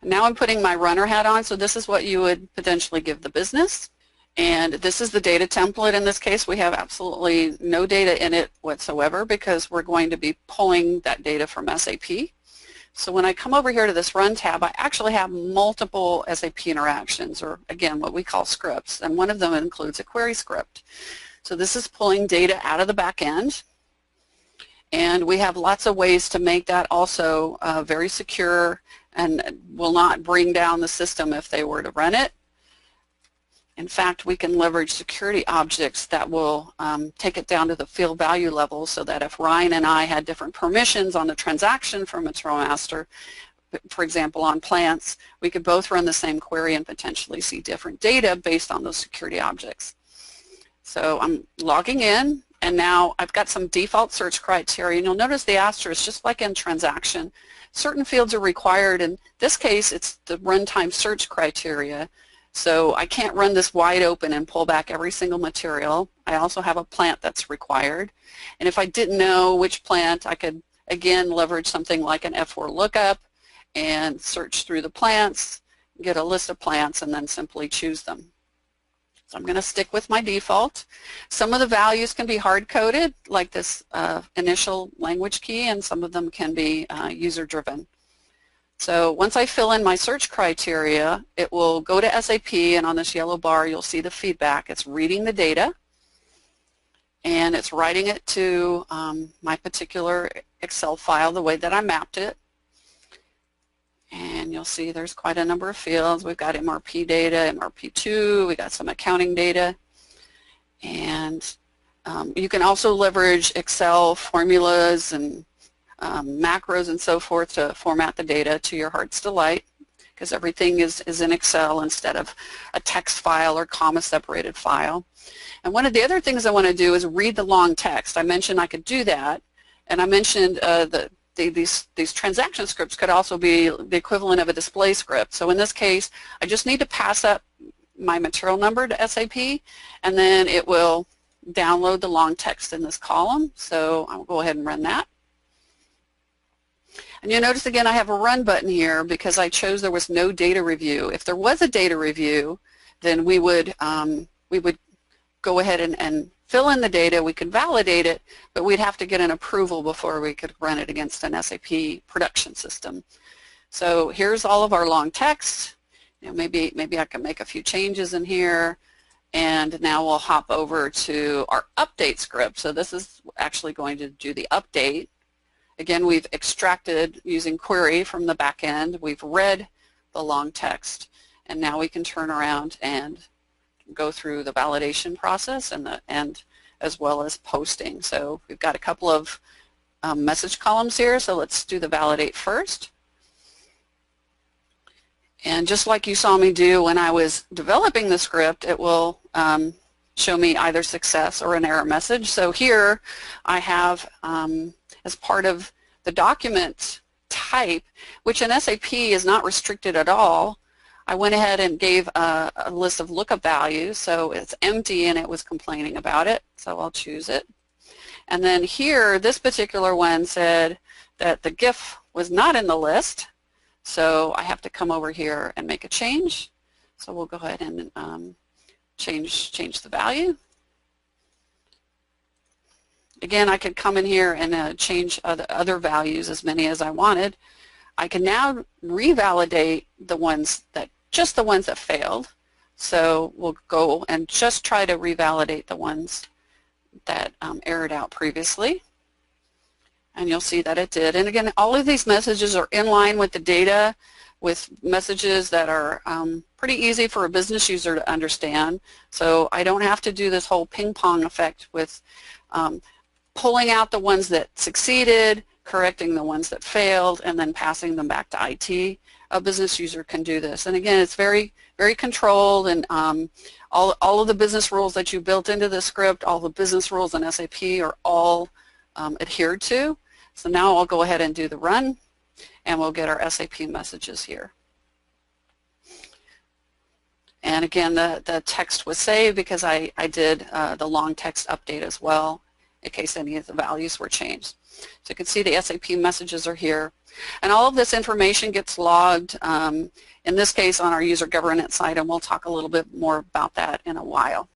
Now I'm putting my runner hat on, so this is what you would potentially give the business. And this is the data template. In this case, we have absolutely no data in it whatsoever because we're going to be pulling that data from SAP. So when I come over here to this Run tab, I actually have multiple SAP interactions, or again, what we call scripts, and one of them includes a query script. So this is pulling data out of the back end, and we have lots of ways to make that also very secure and will not bring down the system if they were to run it. In fact, we can leverage security objects that will take it down to the field value level so that if Ryan and I had different permissions on the transaction from Material Master, for example on plants, we could both run the same query and potentially see different data based on those security objects. So I'm logging in, and now I've got some default search criteria, and you'll notice the asterisk, just like in transaction, certain fields are required. In this case, it's the runtime search criteria. So I can't run this wide open and pull back every single material. I also have a plant that's required. And if I didn't know which plant, I could, again, leverage something like an F4 lookup and search through the plants, get a list of plants, and then simply choose them. So I'm going to stick with my default. Some of the values can be hard-coded, like this initial language key, and some of them can be user-driven. So once I fill in my search criteria, it will go to SAP, and on this yellow bar you'll see the feedback. It's reading the data, and it's writing it to my particular Excel file the way that I mapped it. And you'll see there's quite a number of fields. We've got MRP data, MRP2, we got some accounting data, and you can also leverage Excel formulas and macros and so forth to format the data to your heart's delight, because everything is in Excel instead of a text file or comma-separated file. And one of the other things I want to do is read the long text. I mentioned I could do that, and I mentioned these transaction scripts could also be the equivalent of a display script. So in this case, I just need to pass up my material number to SAP, and then it will download the long text in this column. So I'll go ahead and run that. And you'll notice again I have a run button here because I chose there was no data review. If there was a data review, then we would go ahead and fill in the data, we could validate it, but we'd have to get an approval before we could run it against an SAP production system. So here's all of our long text. You know, maybe I can make a few changes in here, and now we'll hop over to our update script. So this is actually going to do the update. Again, we've extracted using query from the back end. We've read the long text, and now we can turn around and go through the validation process and as well as posting. So we've got a couple of message columns here, so let's do the validate first. And just like you saw me do when I was developing the script, it will show me either success or an error message. So here I have as part of the document type, which in SAP is not restricted at all, I went ahead and gave a list of lookup values. So it's empty and it was complaining about it, so I'll choose it. And then here, this particular one said that the GIF was not in the list, so I have to come over here and make a change. So we'll go ahead and change the value. Again, I could come in here and change other values, as many as I wanted. I can now revalidate the ones that, just the ones that failed. So we'll go and just try to revalidate the ones that errored out previously. And you'll see that it did. And again, all of these messages are in line with the data, with messages that are pretty easy for a business user to understand. So I don't have to do this whole ping-pong effect with pulling out the ones that succeeded, correcting the ones that failed, and then passing them back to IT. A business user can do this. And again, it's very, very controlled, and all of the business rules that you built into the script, all the business rules in SAP are all adhered to. So now I'll go ahead and do the run, and we'll get our SAP messages here. And again, the text was saved because I did the long text update as well, in case any of the values were changed. So you can see the SAP messages are here. And all of this information gets logged, in this case on our user governance side, and we'll talk a little bit more about that in a while.